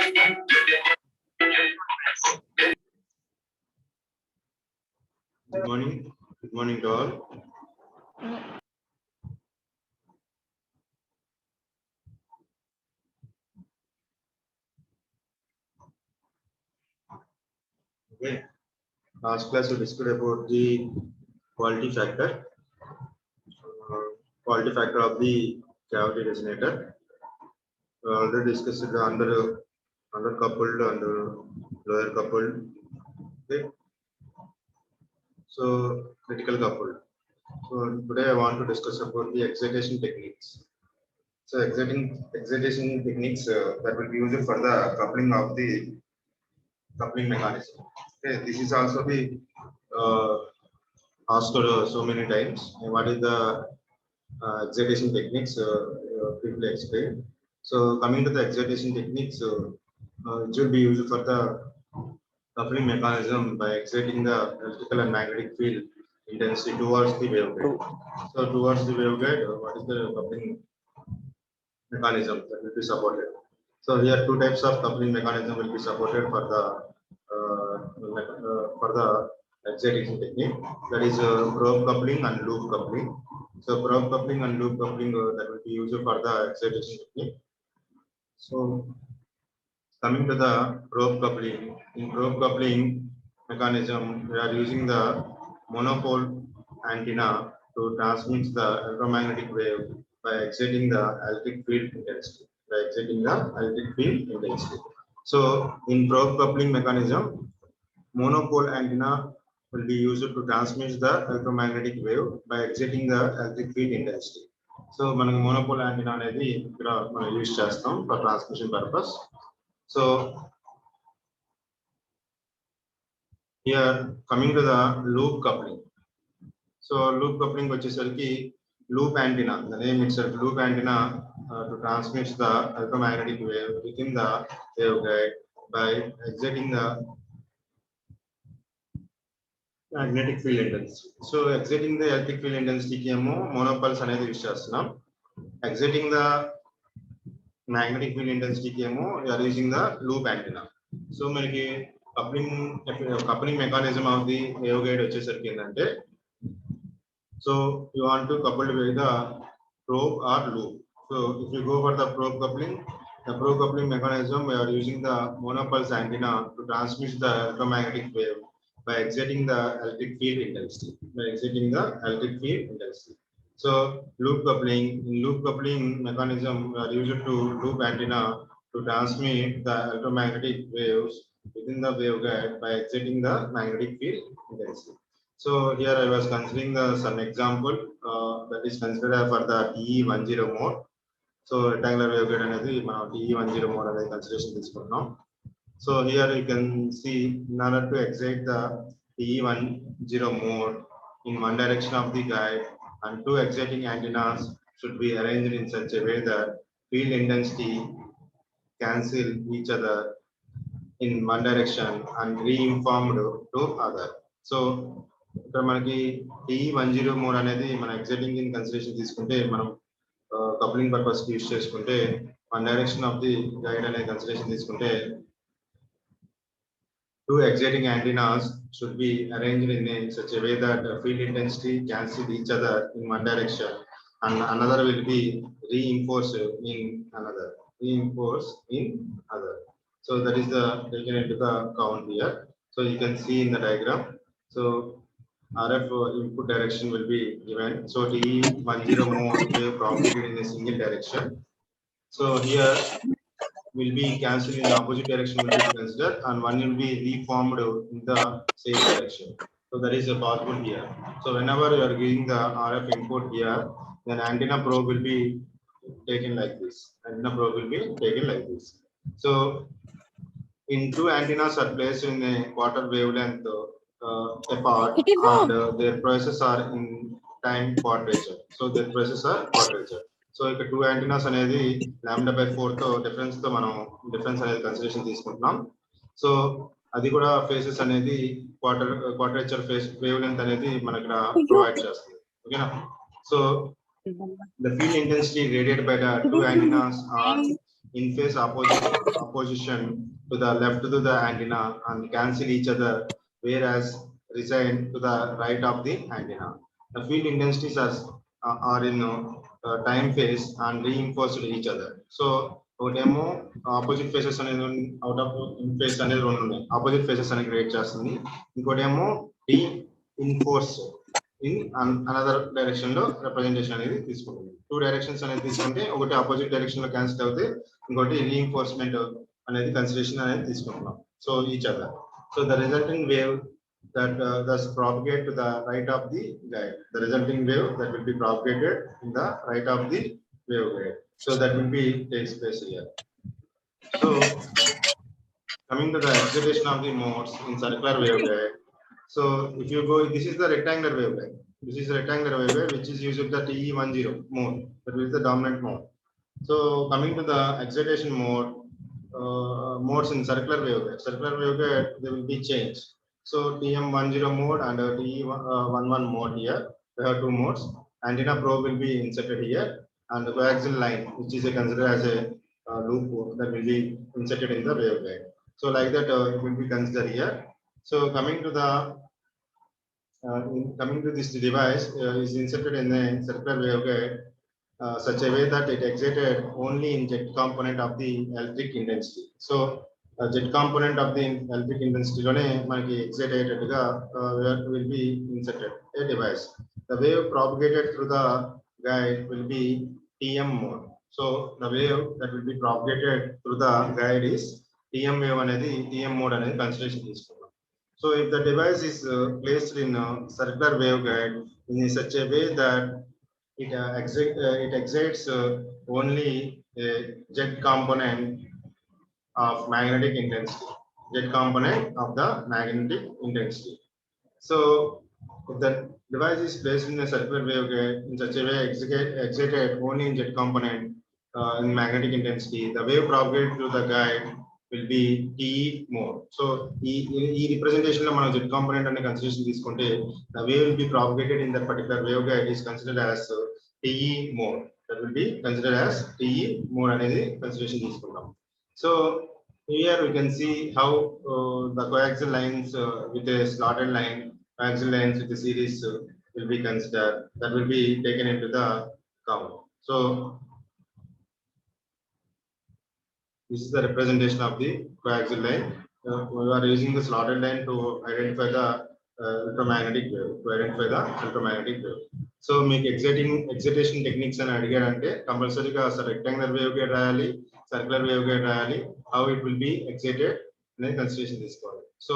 Good morning. Good morning to all. Okay. Last class we discussed about the quality factor of the cavity resonator. We already discussed the under coupled and lower coupled. Okay. So critical coupled. So today I want to discuss about the excitation techniques. So excitation techniques that will be used for the coupling of the coupling mechanism. Okay, this is also the asked so many times. What is the excitation techniques? Briefly explain. So coming to the excitation techniques, it will be used for the coupling mechanism by exciting the electrical and magnetic field intensity towards the waveguide. So towards the waveguide, what is the coupling mechanism that will be supported? So here two types of coupling mechanism will be supported for the excitation technique. That is probe coupling and loop coupling. So probe coupling and loop coupling that will be used for the excitation technique. So coming to the probe coupling, in probe coupling mechanism, we are using the monopole antenna to transmit the electromagnetic wave by exciting the electric field intensity. So in probe coupling mechanism, monopole antenna will be used to transmit the electromagnetic wave by exciting the electric field intensity. So మనకు monopole antenna అనేది ఇక్కడ మనం use చేస్తాం for transmission purpose. So here coming to the loop coupling. So loop coupling వచ్చేసరికి loop antenna, the name itself loop antenna to transmit the electromagnetic wave within the waveguide by exciting the magnetic field intensity. So exciting the electric field intensity ki emo monopoles అనేది use చేస్తున్నాం. Exciting the magnetic field intensity ki emo we are using the loop antenna. So మనకి coupling mechanism of the waveguide వచ్చేసరికి ఏంటంటే, so you want to couple with the probe or loop. So if you go for the probe coupling, the probe coupling mechanism, we are using the monopulse antenna to transmit the electromagnetic wave by exciting the electric field intensity. So loop coupling, in loop coupling mechanism, we are used to loop antenna to transmit the electromagnetic waves within the waveguide by exciting the magnetic field intensity. So here I was considering some example that is considered for the TE10 mode. So rectangular waveguide అనేది మనం TE10 mode అనేది consideration తీసుకుంటున్నాం. So here you can see, in order to excite the TE10 mode in one direction of the guide, and two exciting antennas should be arranged in such a way that field intensity cancel each other in one direction and reinformed to other. So ఇక్కడ మనకి TE10 mode అనేది మన exciting in consideration తీసుకుంటే, మనం coupling purpose కి use చేసుకుంటే, one direction of the guide అనే consideration తీసుకుంటే, two exciting antennas should be arranged in such a way that field intensity cancel each other in one direction and another will be reinforced in another. So that is the taken into the count here. So you can see in the diagram. So RF input direction will be given. So TE10 mode wave propagated in a single direction. So here will be cancelled in the opposite direction will be considered, and one will be reformed in the same direction. So that is possible here. So whenever you are giving the RF input here, then antenna probe will be taken like this. So in two antennas are placed in a quarter wavelength apart, and their processes are in time quadrature. So their processes are quadrature. So ఇక్కడ two antennas అనేది λ/4 తో difference తో మనం difference అనేది consideration తీసుకుంటున్నాం. So అది కూడా faces అనేది క్వాడ్రేచర్ ఫేస్ వేవ్ లెంత్ అనేది మనకి ఇక్కడ ప్రొవైడ్ చేస్తుంది. ఓకేనా? So the field intensity radiated by the two antennas are in phase opposition to the left to the antenna and cancel each other, whereas reside to the right of the antenna. The field intensities are in time phase and reinforced each other. So ఒకటేమో opposite faces అనేది out of in phase అనేది రెండు ఉన్నాయి, opposite faces అనేది create చేస్తుంది. ఇంకోటేమో reinforce in another direction లో representation అనేది తీసుకుంటుంది. టూ డైరెక్షన్స్ అనేది తీసుకుంటే ఒకటి ఆపోజిట్ డైరెక్షన్ లో క్యాన్సిల్ అవుతే ఇంకోటి రీఇన్ఫోర్స్మెంట్ అనేది కన్సిడరేషన్ అనేది తీసుకుంటున్నాం. So each other. So the resulting wave that thus propagate to the right of the guide. The resulting wave that will be propagated in the right of the waveguide. So that will be takes place here. So coming to the excitation of the modes in circular waveguide. So if you go, this is the rectangular waveguide. This is the rectangular waveguide which is using the TE10 mode. That is the dominant mode. So coming to the excitation mode, modes in circular waveguide. Circular waveguide, they will be changed. So TM10 mode and TE11 mode here. We have two modes. Antenna probe will be inserted here, and the coaxial line, which is considered as a loop that will be inserted in the waveguide. So like that, it will be considered here. So coming to this device is inserted in the circular waveguide such a way that it excited only in jet component of the electric intensity. So jet component of the electric intensity excited will be inserted a device. The wave propagated through the guide will be TM mode. So the wave that will be propagated through the guide is TM wave anedi TM mode anedi consideration తీసుకున్నాం. So if the device is placed in a circular waveguide in such a way that it excites only a jet component of magnetic intensity, jet component of the magnetic intensity. So if the device is placed in a circular waveguide in such a way excited only in jet component in magnetic intensity, the wave propagated through the guide will be TE mode. So e representation lo manam jet component ane consideration తీసుకుంటే the wave will be propagated in that particular waveguide is considered as TE mode. That will be considered as TE mode అనేది consideration తీసుకుంటాం. So here we can see how the coaxial lines with a slotted line, coaxial lines with a series will be considered. That will be taken into the count. So this is the representation of the coaxial line. We are using the slotted line to identify the electromagnetic wave. So make excitation techniques and అడిగారంటే కంపల్సరీగా rectangular waveguide రాయాలి, circular waveguide రాయాలి, how it will be excited అనేది consideration తీసుకోవాలి. So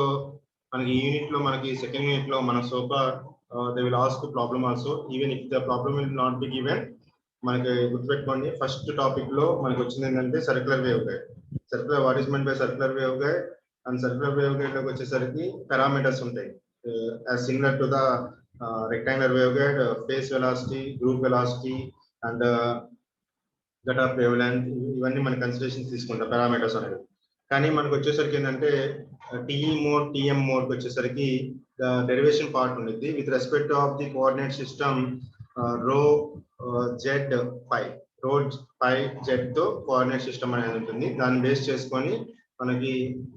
మనకి ఈ unit లో మనకి second unit లో మన sofa they will ask the problem also, even if the problem will not be given. మనకి గుర్తుపెట్టుకోండి ఫస్ట్ టాపిక్ లో మనకి వచ్చింది ఏంటంటే circular waveguide. Circular what is meant by circular waveguide and circular waveguide లోకి వచ్చేసరికి పారామీటర్స్ ఉంటాయి. as similar to the rectangular waveguide, phase velocity, group velocity and that of wavelength, ఇవన్నీ మన కన్సిడరేషన్ తీసుకుంటాం పారామీటర్స్ అనేది. కానీ మనకు వచ్చేసరికి ఏంటంటే TE mode, TM mode వచ్చేసరికి డెరివేషన్ పార్ట్ ఉంటుంది with respect of the coordinate system రో జెడ్ పై, రో పై జెడ్ తో కోఆర్డినేట్ సిస్టమ్ అనేది ఉంటుంది. దాన్ని బేస్ చేసుకొని మనకి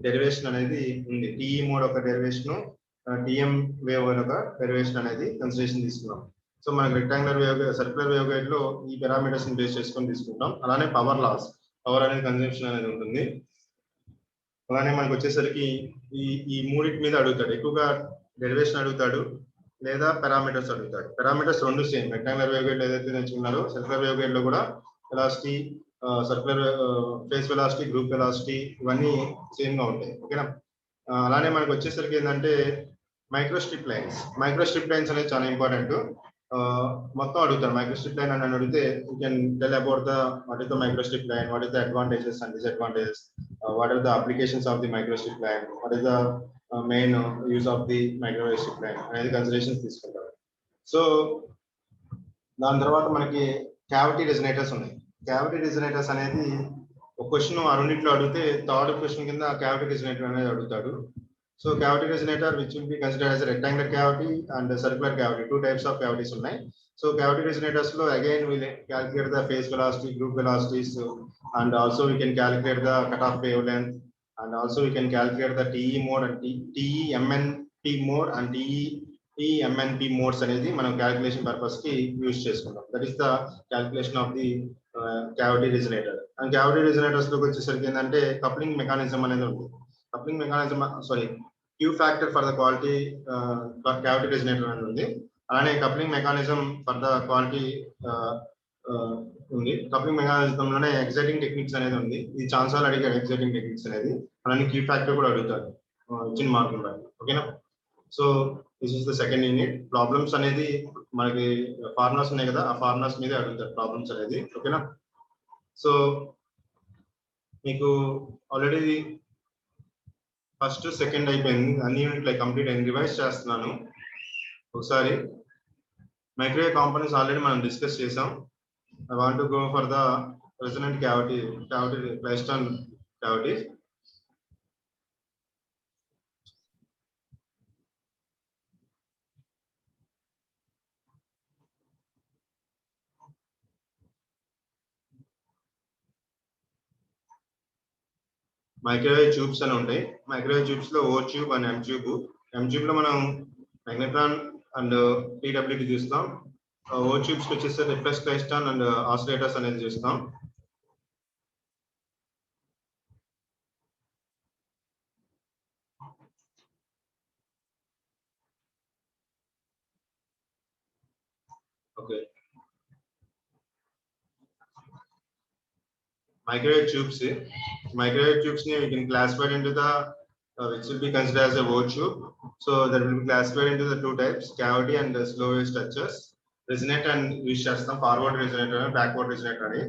డెరివేషన్ అనేది ఉంది. TE మోడ్ ఒక డెరివేషన్, TM వేవ్ ఒక డెరివేషన్ అనేది కన్సిడరేషన్ తీసుకున్నాం. సో మనకి rectangular wave circular wave guide లో ఈ పారామీటర్స్ ని బేస్ చేసుకొని తీసుకుంటాం. అలానే పవర్ లాస్, పవర్ అనేది కన్జంప్షన్ అనేది ఉంటుంది. అలానే మనకు వచ్చేసరికి ఈ మూడింటి మీద అడుగుతాడు, ఎక్కువగా డెరివేషన్ అడుగుతాడు లేదా పారామీటర్స్ అడుగుతాడు. పారామీటర్స్ రెండు సేమ్, రెక్టాంగులర్ వేవ్ గైడ్ ఏదైతే తెచ్చుకున్నారో సర్క్యులర్ వేవ్ గైడ్ లో కూడా velocity, circular face velocity, group velocity ఇవన్నీ సేమ్ గా ఉంటాయి. ఓకేనా. అలానే మనకు వచ్చేసరికి ఏంటంటే మైక్రోస్ట్రిప్ లైన్స్, మైక్రోస్ట్రిప్ లైన్స్ అనేది చాలా ఇంపార్టెంట్. మొత్తం అడుగుతారు మైక్రోస్ట్రిప్ లైన్ అని అడిగితే you can tell about the what is the microstrip line, what is the advantages and disadvantages, what are the applications of the microstrip line, what is the main use of the microstrip line అనేది considerations తీసుకుంటారు. So దాని తర్వాత మనకి cavity రెజనేటర్స్ ఉన్నాయి. Cavity రెజనేటర్స్ అనేది ఒక question ఆ రెండింటిలో అడిగితే థర్డ్ క్వశ్చన్ కింద క్యావిటీ రెజనేటర్ అనేది అడుగుతాడు. So cavity resonator which will be considered as a rectangular cavity and a circular cavity, two types of cavities ఉన్నాయి. So cavity resonators లో again we calculate the phase velocity, group velocities and also we can calculate the cutoff wavelength, and also we can calculate the TE mode and TE-MNP mode and TE-MNP modes అనేది మనం calculation purpose కి use చేసుకుంటాం. That is the calculation of the cavity resonator. And cavity resonators లోకి వచ్చేసరికి ఏంటంటే coupling mechanism అనేది ఉంది. Coupling mechanism Q factor for the quality cavity resonator అనేది ఉంది. అలానే coupling mechanism for the quality ఉంది. కప్లింగ్ మెకానిజం లోనే ఎగ్జైటింగ్ టెక్నిక్స్ అనేది ఉంది. ఇది ఛాన్సాలు అడిగారు ఎగ్జైటింగ్ టెక్నిక్స్ అనేది, అలానే Q ఫ్యాక్టర్ కూడా అడుగుతారు ఇచ్చిన మార్కులు బట్టి. ఓకేనా? So this is the second unit. Problems అనేది మనకి ఫార్ములాస్ ఉన్నాయి కదా, ఆ ఫార్ములాస్ మీద అడుగుతారు ప్రాబ్లమ్స్ అనేది. ఓకేనా? సో మీకు ఆల్రెడీ ఫస్ట్ సెకండ్ అయిపోయింది, అన్ని యూనిట్లు కంప్లీట్ అయింది. రివైజ్ చేస్తున్నాను ఒకసారి. మైక్రోవేవ్ కాంపోనెంట్స్ ఆల్రెడీ మనం డిస్కస్ చేసాం. I want to go for the resonant cavity Klystron cavities. Microwave tubes అని ఉంటాయి. మైక్రోవేవ్ ట్యూబ్స్ లో O tube and M tube. M tube లో మనం మ్యాగ్నెట్రాన్ అండ్ PWT చూస్తాం. O ట్యూబ్స్ కి వచ్చేసి రిఫ్లెక్స్ క్లైస్ట్రాన్ అండ్ ఆసిలేటర్స్ అనేది చూస్తాం. Okay, microwave tubes ni we can classify into the which will be considered as a O tube. So that will be classified into the two types, cavity and slow wave structures. Resonate and use chestam forward resonator and backward resonator ani.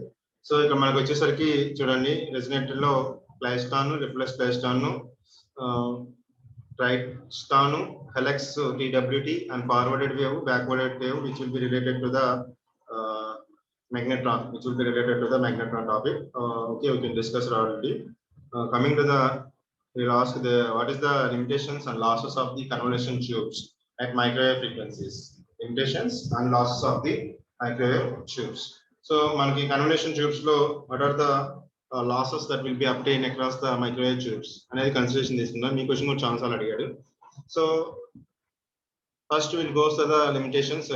So ikkada manaku vachesariki chudandi, resonator lo klystron, reflex klystron, Klystron, helix TWT and forwarded wave, backwarded wave, which will be related to the magnetron, topic. Okay, we can discuss it already. Coming to the, we'll ask what is the limitations and losses of the convolution tubes at microwave frequencies. Limitations and losses of the microwave tubes. So, manaki convolution tubes lo, what are the losses that will be obtained across the microwave tubes? Another consideration this one. Me question chance already. So, first we'll go to the limitations.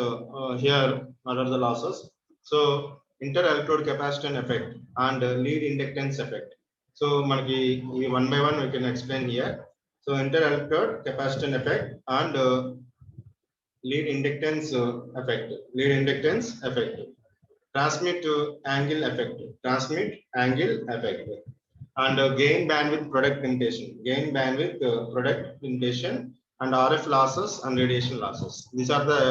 Here, what are the losses? So inter-electrode capacitance effect and lead inductance effect. So manaki one by one we can explain here. So inter-electrode capacitance effect and lead inductance effect. Transmit angle effect and gain bandwidth product limitation and RF losses and radiation losses. These are the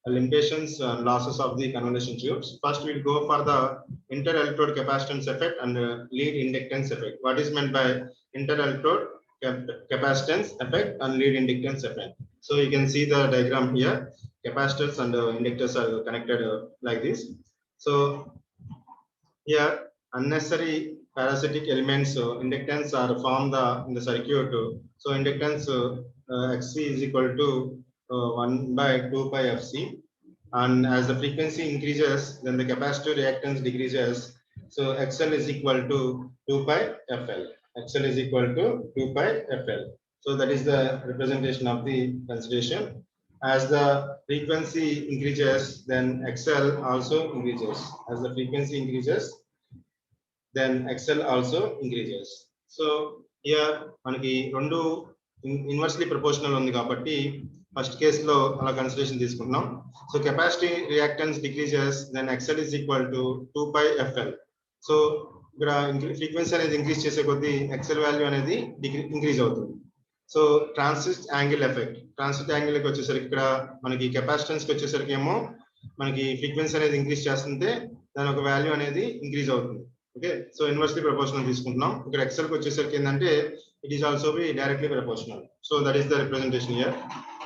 limitations and losses of the convolution tubes. First we'll go for the inter-electrode capacitance effect and lead inductance effect. What is meant by inter-electrode capacitance effect and lead inductance effect? So you can see the diagram here. Capacitors and inductors are connected like this. So here unnecessary parasitic elements inductance are formed in the circuit. So inductance Xc is equal to 1 by 2 pi Fc, and as the frequency increases, then the capacitor reactance decreases. So XL is equal to 2 pi FL. So that is the representation of the consideration. As the frequency increases, then XL also increases. As the frequency increases, then XL also increases. So here manaki rendu inversely proportional undi kabatti first case lo ala consideration తీసుకుంటున్నాం. So capacity reactance decreases, then XL is equal to 2 pi FL. So ఇక్కడ frequency అనేది increase చేసే కొద్దీ XL value అనేది increase అవుతుంది. So transient angle effect కి వచ్చేసరికి ఇక్కడ మనకి కెపాసిటెన్స్ కి వచ్చేసరికి ఏమో మనకి ఫ్రీక్వెన్సీ అనేది ఇంక్రీజ్ చేస్తుంటే దాని ఒక వాల్యూ అనేది ఇంక్రీజ్ అవుతుంది. ఓకే, సో ఇన్వర్స్లీ ప్రపోర్షనల్ తీసుకుంటున్నాం. ఇక్కడ XL కి వచ్చేసరికి ఏంటంటే it is also be directly proportional. So that is the representation here.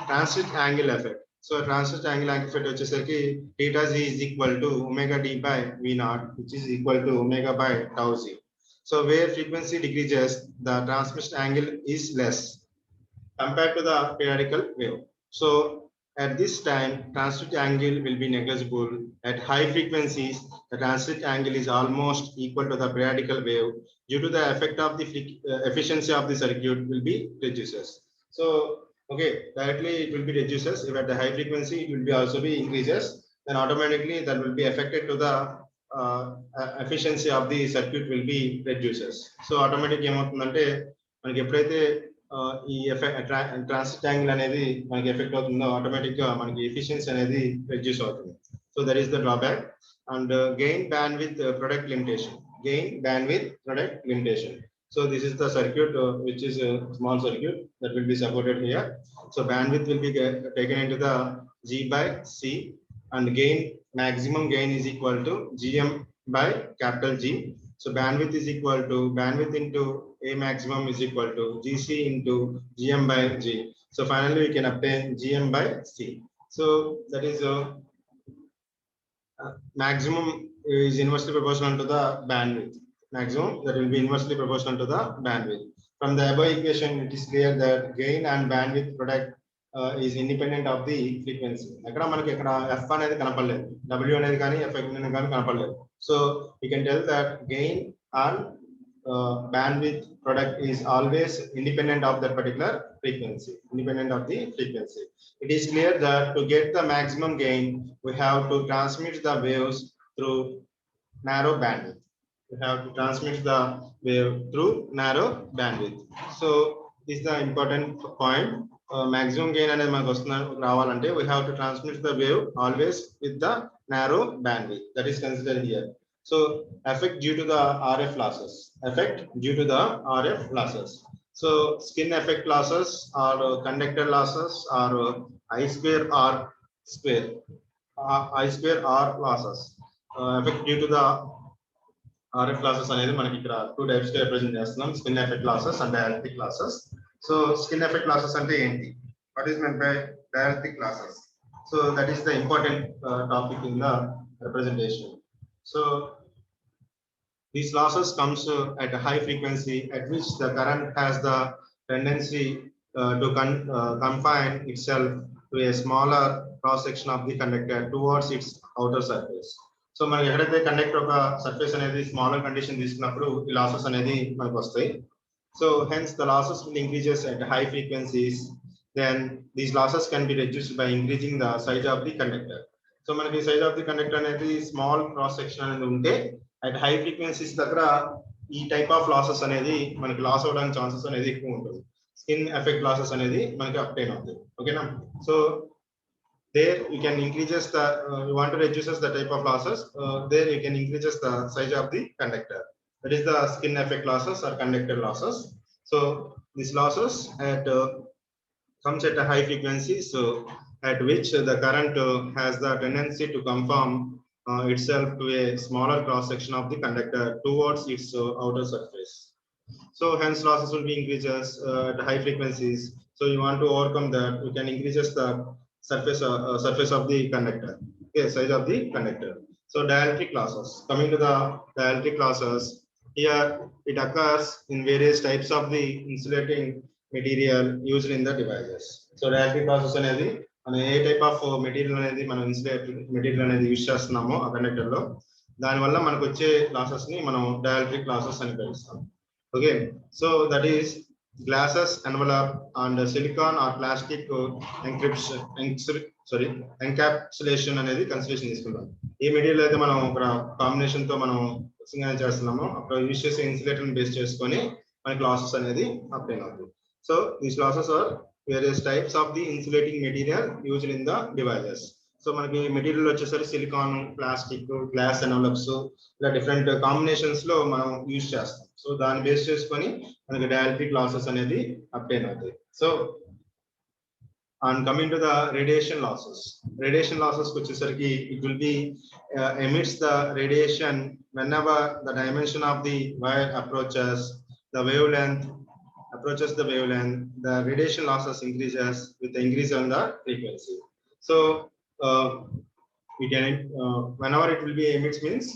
Transient angle effect. So transient angle effect వచ్చేసరికి theta g is equal to omega d by v naught, which is equal to omega by tau c. So where frequency decreases, the transmission angle is less compared to the periodical wave. So At this time, transit angle will be negligible. At high frequencies, the transit angle is almost equal to the periodical wave. Due to the effect of the efficiency of the circuit will be reduces. So, okay, directly it will be reduces. If at the high frequency, it will be also be increases. Then automatically that will be affected to the efficiency of the circuit will be reduces. So automatic ఏమవుతుందంటే మనకి ఎప్పుడైతే ఈ transit angle అనేది మనకి effect అవుతుందో automatic గా మనకి efficiency అనేది రెడ్యూస్ అవుతుంది. So that is the drawback. And gain bandwidth product limitation. Gain bandwidth product limitation. So this is the circuit which is a small circuit that will be supported here. So bandwidth will be taken into the G by C, and gain, maximum gain is equal to Gm by capital G. So bandwidth is equal to bandwidth into A maximum is equal to Gc into Gm by G. So finally we can obtain Gm by C. So that is maximum is inversely proportional to the bandwidth. Maximum that will be inversely proportional to the bandwidth. From the above equation, it is clear that gain and bandwidth product is independent of the frequency. అక్కడ మనకి ఇక్కడ F అనేది కనపడలేదు, W అనేది కానీ F అనేది కానీ కనపడలేదు. So we can tell that gain and bandwidth product is always independent of that particular frequency, independent of the frequency. It is clear that to get the maximum gain, we have to transmit the waves through narrow bandwidth. We have to transmit the wave through narrow bandwidth. So this is the important point. Maximum gain అనేది మనకు రావాలంటే we have to transmit the wave always with the narrow bandwidth. That is considered here. So effect due to the RF losses. Effect due to the RF losses. So skin effect losses or conductor losses or I square R square, I square R losses. Effect due to the RF losses అనేది మనకి ఇక్కడ two types గా represent చేస్తున్నాం, skin effect losses and dielectric losses. So skin effect losses అంటే ఏంటి? What is meant by dielectric losses? So that is the important topic in the representation. So these losses comes at a high frequency at which the current has the tendency to confine itself to a smaller cross section of the conductor towards its outer surface. So మనకి ఎక్కడైతే conductor ఒక surface అనేది smaller condition తీసుకున్నప్పుడు ఈ losses అనేది మనకు వస్తాయి. So hence the losses will increases at high frequencies. Then these losses can be reduced by increasing the size of the conductor. So మనకి సైజ్ ఆఫ్ ది కండక్టర్ అనేది small cross section అనేది ఉంటే at high frequencies దగ్గర ఈ type of losses అనేది మనకి loss అవడానికి chances అనేది ఎక్కువ ఉంటుంది. స్కిన్ ఎఫెక్ట్ లాసెస్ అనేది మనకి అప్టైన్ అవుతుంది. ఓకేనా? So there you can increases the you want to reduces the type of losses, there you can increases the size of the conductor. That is the skin effect losses or conductor losses. So these losses at comes at a high frequency, so at which the current has the tendency to conform itself to a smaller cross section of the conductor towards its outer surface. So hence losses will be increases at high frequencies. So you want to overcome that, you can increases the surface of the conductor, okay, size of the conductor. So dielectric losses, coming to the dielectric losses, here it occurs in various types of the insulating material used in the devices. So dielectric losses అనేది మనం ఏ type of material అనేది మనం insulator material అనేది use చేస్తున్నామో ఆ conductor లో, దాని వల్ల మనకు వచ్చే లాసెస్ ని మనం డైఎలక్ట్రిక్ లాసెస్ అని పిలుస్తాం. Okay, so that is glasses envelope and silicon or plastic encryption encapsulation అనేది కన్సిడరేషన్ తీసుకుంటాం. ఏ మెటీరియల్ అయితే మనం ఒక కాంబినేషన్ తో మనం సింగల్ చేస్తున్నామో అప్పుడు యూజ్ చేసే ఇన్సులేటర్ బేస్ చేసుకొని మనకి లాసెస్ అనేది అప్లై అవుతుంది. So these losses are various types of the insulating material used in the devices. So మనకి మెటీరియల్ వచ్చేసరికి సిలికాన్, ప్లాస్టిక్, గ్లాస్ ఎన్వలప్స్ ఇలా డిఫరెంట్ కాంబినేషన్స్ లో మనం యూజ్ చేస్తాం. సో దాన్ని బేస్ చేసుకొని మనకి డైఎలక్ట్రిక్ లాసెస్ అనేది అప్టైన్ అవుతాయి. So and coming to the radiation losses, radiation losses వచ్చేసరికి it will be emits the radiation whenever the dimension of the wire approaches the wavelength, the radiation losses increases with the increase on the frequency. So we can whenever it will be emits means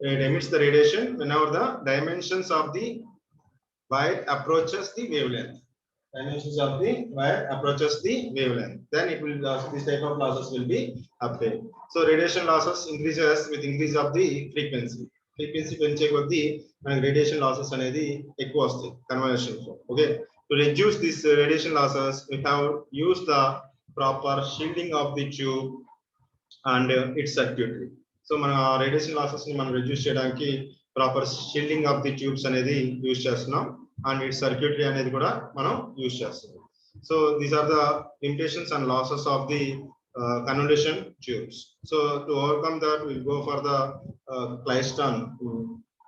it emits the radiation whenever the dimensions of the wire approaches the wavelength. dimensions of the wire approaches the wavelength. Then it will this type of losses will be obtained. So radiation losses increases with increase of the frequency. Frequency పెంచే కొద్దీ మనకి radiation losses అనేది ఎక్కువ వస్తాయి conversion లో. Okay, to reduce this radiation losses we have used the proper shielding of the tube and its circuitry. So మన radiation losses ని మనం రెడ్యూస్ చేయడానికి proper shielding of the tubes అనేది యూజ్ చేస్తున్నాం అండ్ ఇట్ సర్క్యూటరీ అనేది కూడా మనం use చేస్తున్నాం. So these are the limitations and losses of the convolution tubes. So to overcome that will go for the klystron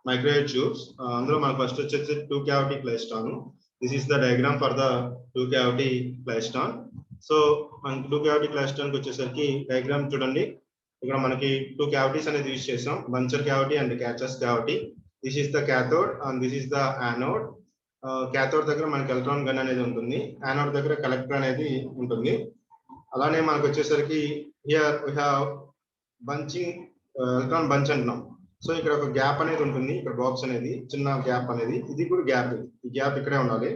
microwave tubes. అందులో మనకు first వచ్చేసి 2 cavity klystron. This is the diagram for the 2 cavity klystron. So మనకి 2 cavity klystron కి వచ్చేసరికి diagram చూడండి. ఇక్కడ మనకి 2 cavities అనేది యూజ్ చేసాం, buncher cavity and catcher cavity. This is the cathode and this is the anode. Cathode దగ్గర మనకి ఎలక్ట్రాన్ గన్ అనేది ఉంటుంది, యానోడ్ దగ్గర కలెక్టర్ అనేది ఉంటుంది. అలానే మనకు వచ్చేసరికి here we have bunching electron bunch అంటున్నాం. సో ఇక్కడ ఒక గ్యాప్ అనేది ఉంటుంది, ఇక్కడ బాక్స్ అనేది చిన్న గ్యాప్ అనేది, ఇది కూడా గ్యాప్, ఈ గ్యాప్ ఇక్కడే ఉండాలి.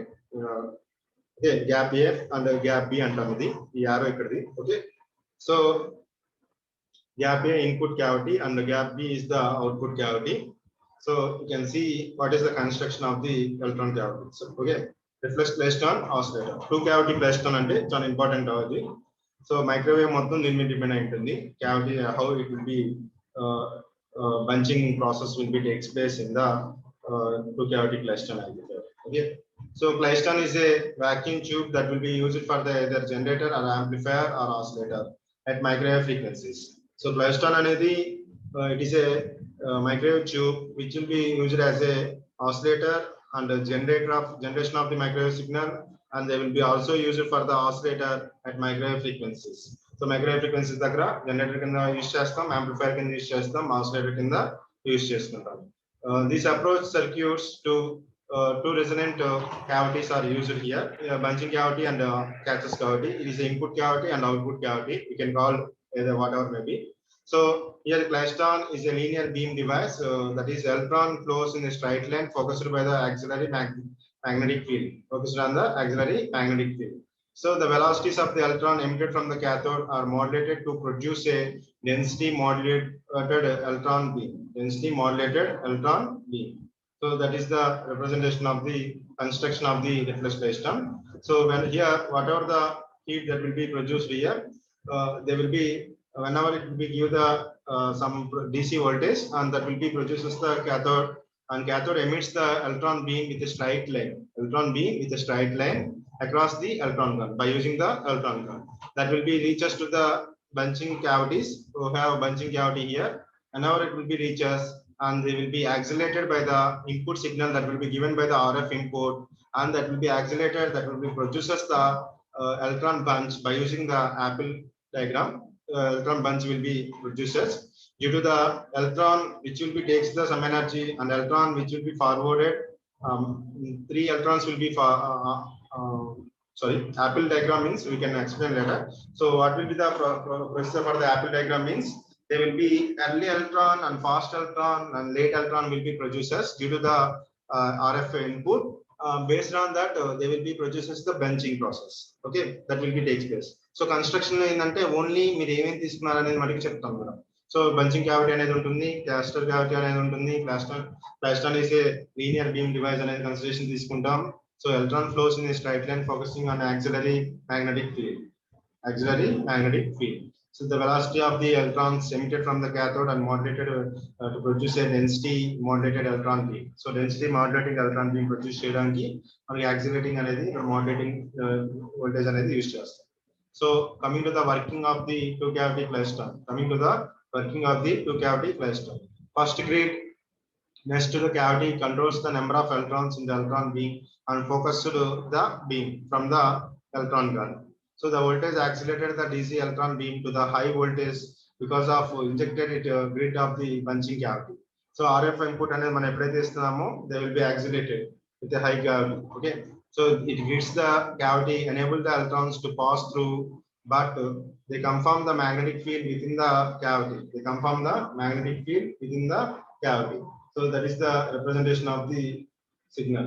Okay, gap A and gap B అంటాం, ఇది ఈ యారో ఇక్కడది. Okay, so gap A input cavity and the gap B is the output cavity. So you can see what is the construction of the electron cavity. So okay, reflex klystron oscillator 2 cavity klystron ante చాలా important అవది. So microwave మొత్తం దీని మీద depend అయి ఉంటుంది. cavity how it will be bunching process will be takes place in the 2 cavity klystron amplifier. Okay, so klystron is a vacuum tube that will be used for the either generator or amplifier or oscillator at microwave frequencies. So klystron అనేది it is a microwave tube which will be used as a oscillator and a generation of the microwave signal, and they will be also used for the oscillator at microwave frequencies. So microwave frequencies దగ్గర generator కింద use చేస్తాం, amplifier కింద use చేస్తాం, oscillator కింద use చేసుకుంటాం. This approach circuits to two resonant cavities are used here, bunching cavity and catches cavity. It is input cavity and output cavity, we can call either whatever may be. So here klystron is a linear beam device, that is electron flows in a straight line focused by the auxiliary magnetic field, focused on the auxiliary magnetic field. So the velocities of the electron emitted from the cathode are modulated to produce a density modulated electron beam. Density modulated electron beam. So that is the representation of the construction of the reflex klystron. So when here whatever the heat that will be produced here, they will be whenever it will be give the some DC voltage, and that will be produces the cathode, and cathode emits the electron beam with a straight line, across the electron gun by using the electron gun. That will be reaches to the bunching cavities who have bunching cavity here. Whenever it will be reaches, and they will be accelerated by the input signal that will be given by the RF input, and that will be accelerated, that will be produces the electron bunch by using the apple diagram. Electron bunch will be produces due to the electron which will be takes the some energy, and electron which will be forwarded, 3 electrons will be sorry, apple diagram means we can explain later. So what will be the procedure for the apple diagram means there will be early electron and fast electron and late electron will be producers due to the RF input. Based on that, they will be produces the bunching process. Okay, that will be takes place. So construction lo endante only meer em తీసుకున్నారు అనేది మనకి చెప్తాం madam. So bunching cavity అనేది ఉంటుంది, cluster cavity అనేది ఉంటుంది. Cluster is a linear beam device అనేది consideration తీసుకుంటాం. So electron flows in a straight line focusing on auxiliary magnetic field. So the velocity of the electrons emitted from the cathode and modulated to produce a density modulated electron beam. So density modulating electron beam produce cheyadaniki manaki accelerating anedi modulating voltage anedi use chestam. So coming to the working of the 2 cavity klystron. First grid next to the cavity controls the number of electrons in the electron beam and focus to the beam from the electron gun. So the voltage accelerated the DC electron beam to the high voltage because of injected grid of the bunching cavity. So RF input అనేది మనం ఎప్పుడైతే ఇస్తున్నామో they will be accelerated with a high cavity. Okay, so it hits the cavity, enable the electrons to pass through, but they conform the magnetic field within the cavity. So that is the representation of the signal.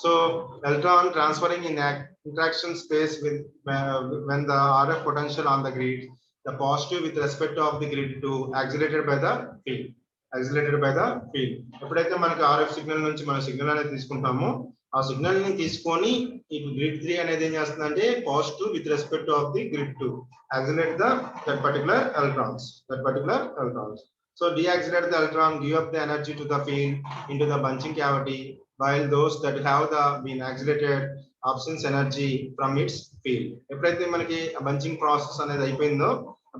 So electron transferring in interaction space with when the RF potential on the grid, the positive with respect of the grid to accelerated by the field. Accelerated by the field. ఎప్పుడైతే మనకి RF signal నుంచి మన signal అనేది తీసుకుంటామో ఆ signal ని తీసుకొని ఈ గ్రిడ్ 3 అనేది ఏం చేస్తుందంటే positive with respect of the grid 2 accelerate that particular electrons. So deaccelerate the electron, give up the energy to the field into the bunching cavity, while those that have been accelerated absence energy from its field. ఎప్పుడైతే మనకి bunching process అనేది అయిపోయిందో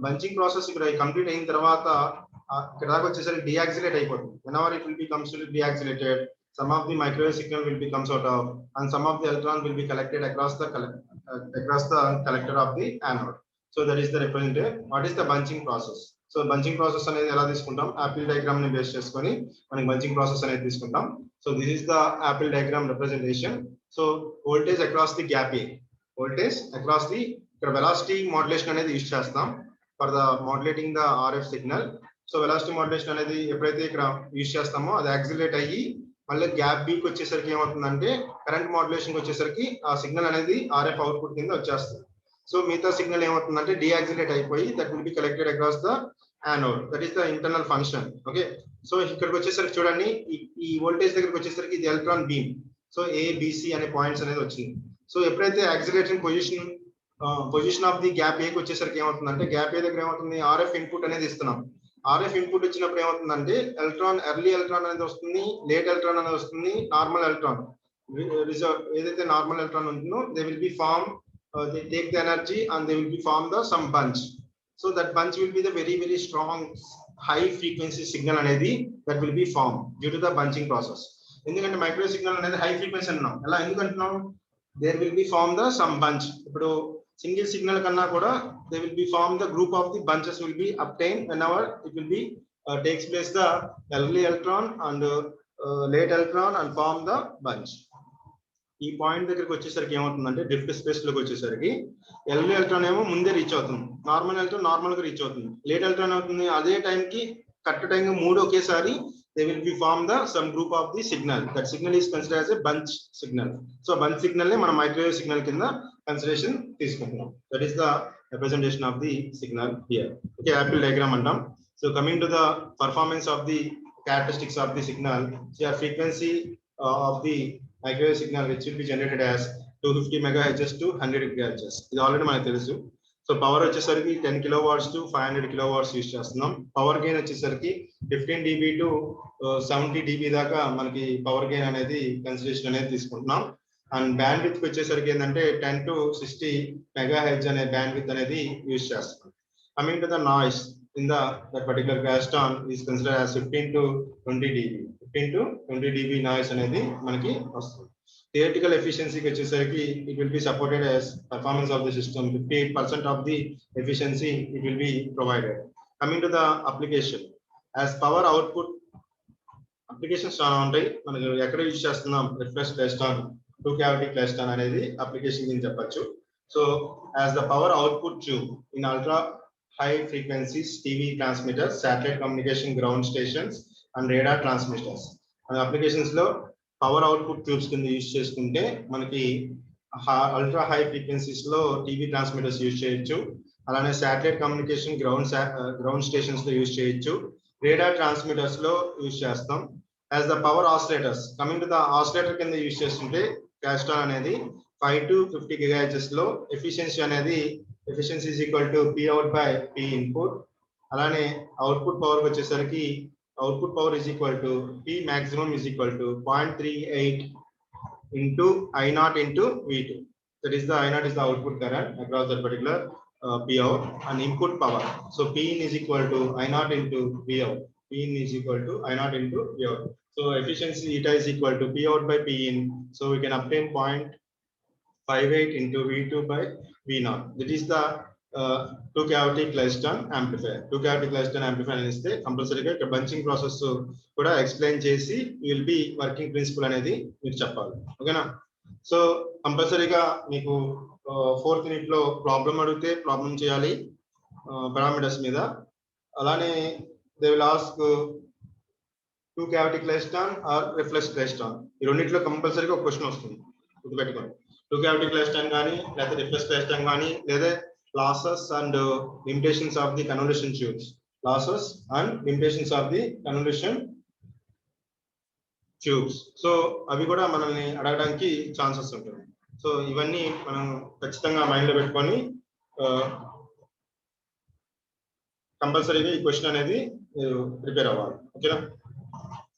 bunching process ఇక్కడ complete అయిన తర్వాత ఇక్కడ దాకా వచ్చేసరికి డీయాక్సిలేట్ అయిపోతుంది. whenever it will be comes to deaccelerated, some of the microwave signal will be comes out of and some of the electron will be collected across the collector of the anode. So that is the representative. What is the bunching process? So bunching process అనేది ఎలా తీసుకుంటాం? Apple diagram ని base చేసుకొని మనకి bunching process అనేది తీసుకుంటాం. So this is the apple diagram representation. So voltage across the gap A, voltage across the ఇక్కడ velocity modulation అనేది యూస్ చేస్తాం for the modulating the RF signal. So velocity modulation అనేది ఎప్పుడైతే ఇక్కడ యూస్ చేస్తామో అది యాక్సిలరేట్ అయ్యి మళ్ళీ గ్యాప్ B కి వచ్చేసరికి ఏమవుతుందంటే కరెంట్ మాడ్యులేషన్ కి వచ్చేసరికి ఆ సిగ్నల్ అనేది RF అవుట్పుట్ కింద వచ్చేస్తుంది. సో మిగతా సిగ్నల్ ఏమవుతుందంటే డీయాక్సిలేట్ అయిపోయి that will be collected across the anode. That is the internal function. Okay, so ఇక్కడికి వచ్చేసరికి చూడండి ఈ వోల్టేజ్ దగ్గరికి వచ్చేసరికి ఇది ఎలక్ట్రాన్ బీమ్. సో ABC అనే పాయింట్స్ అనేది వచ్చింది. సో ఎప్పుడైతే యాక్సిలేటింగ్ పొజిషన్ ఆఫ్ ది గ్యాప్ ఏకి వచ్చేసరికి ఏమవుతుందంటే గ్యాప్ ఏ దగ్గర ఏమవుతుంది RF ఇన్పుట్ అనేది ఇస్తున్నాం. RF ఇన్పుట్ ఇచ్చినప్పుడు ఏమవుతుందంటే ఎలక్ట్రాన్ ఎర్లీ ఎలక్ట్రాన్ అనేది వస్తుంది, లేట్ ఎలక్ట్రాన్ అనేది వస్తుంది, నార్మల్ ఎలక్ట్రాన్ ఏదైతే నార్మల్ ఎలక్ట్రాన్ ఉంటుందో they will be form, they take the energy and they will be form the some bunch. So that bunch will be the very strong high frequency signal అనేది that will be formed due to the bunching process. ఎందుకంటే microwave signal అనేది high frequency అన్నాం. ఎలా ఎందుకంటున్నాం? there will be form the some bunch. ఇప్పుడు single signal కన్నా కూడా they will be form the group of the bunches will be obtained whenever it will be takes place the early electron and late electron and form the bunch. ఈ point దగ్గరికి వచ్చేసరికి ఏమవుతుందంటే drift space లోకి వచ్చేసరికి early electron ఏమో ముందే reach అవుతుంది, normal electron normal గా రీచ్ అవుతుంది, లేట్ ఎలక్ట్రాన్ అవుతుంది అదే టైం కి కరెక్ట్ టైం గా మూడు ఒకేసారి they will be form the some group of the signal. That signal is consider as a bunch signal. So bunch signal ని మనం మైక్రోవేవ్ సిగ్నల్ కింద కన్సిడరేషన్ తీసుకుంటున్నాం. That is the representation of the signal here. Okay, apple diagram అంటాం. So coming to the performance of the characteristics of the signal, frequency of the microwave signal which will be generated as 250 megahertz to 100 gigahertz. ఇది already మనకు తెలుసు. So power వచ్చేసరికి 10 kilowatts to 500 kilowatts use చేస్తున్నాం. Power gain వచ్చేసరికి 15 dB to 70 dB దాకా మనకి power gain అనేది consideration అనేది తీసుకుంటున్నాం. అండ్ బ్యాండ్ విత్ వచ్చేసరికి ఏంటంటే 10 to 60 megahertz అనే బ్యాండ్ విత్ అనేది యూస్ చేస్తున్నాం. Coming to the noise in that particular claston is considered as 15 to 20 dB. 15 to 20 dB noise అనేది మనకి వస్తుంది. థియరిటికల్ ఎఫిషియన్సీకి వచ్చేసరికి it will be supported as performance of the system 58% of the efficiency it will be provided. Coming to the application, as power output applications చాలా ఉంటాయి. మనకు ఎక్కడ use చేస్తున్నాం? Reflex klystron, two cavity klystron అనేది application కింద చెప్పొచ్చు. So as the power output tube in ultra high frequencies TV transmitters, satellite communication ground stations and radar transmitters and applications లో power output tubes కింద use చేసుకుంటే మనకి ultra high frequencies లో TV transmitters use చేయొచ్చు, అలానే satellite communication ground stations లో use చేయొచ్చు, radar transmitters లో యూజ్ చేస్తాం. As the power oscillators, coming to the oscillator కింద యూజ్ చేస్తుంటే క్లాస్ట్రాన్ అనేది 5 to 50 gigahertz లో ఎఫిషియన్సీ అనేది efficiency is equal to P out by P input. అలానే అవుట్పుట్ పవర్ వచ్చేసరికి output power is equal to P maximum is equal to 0.38 into I0 into V2. That is the I0 is the output current across that particular P out and input power. So P in is equal to I0 into V out. P in is equal to I0 into V out. So efficiency eta is equal to P out by P in. So we can obtain 0.58 into V2 by V0. That is the two cavity Klystron amplifier. Two cavity Klystron amplifier ఇస్తే కంపల్సరీగా ఇక్కడ bunching process కూడా explain చేసి will be working principle అనేది మీరు చెప్పాలి. ఓకేనా? So కంపల్సరీగా మీకు 4th యూనిట్ లో ప్రాబ్లం అడిగితే ప్రాబ్లం చేయాలి పారామీటర్స్ మీద. అలానే they will ask two cavity klystron or reflex klystron, ఈ రెండింటిలో కంపల్సరీగా ఒక క్వశ్చన్ వస్తుంది, గుర్తుపెట్టుకోండి. టూ క్యావిటీ క్లైస్ట్రాన్ కానీ లేదా రిఫ్లెక్స్ క్లైస్ట్రాన్ కానీ లేదా losses and limitations of the convolution tubes, losses and limitations of the convolution tubes. So అవి కూడా మనల్ని అడగడానికి ఛాన్సెస్ ఉంటుంది. సో ఇవన్నీ మనం ఖచ్చితంగా మైండ్ లో పెట్టుకొని కంపల్సరీగా ఈ క్వశ్చన్ అనేది ప్రిపేర్ అవ్వాలి. ఓకేనా?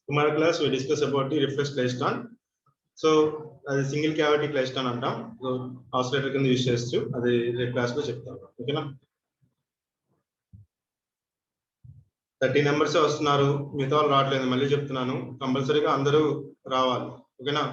Tomorrow class we discuss about the reflex klystron. So అది సింగిల్ క్యావిటీ క్లైస్ట్రాన్ అంటాం, సో ఆసిలేటర్ కింద యూజ్ చేస్తూ అది రేపు క్లాస్ లో చెప్తాం. ఓకేనా? 30 మెంబర్స్ వస్తున్నారు, మిగతా వాళ్ళు రావట్లేదు, మళ్ళీ చెప్తున్నాను, కంపల్సరీగా అందరూ రావాలి. ఓకేనా?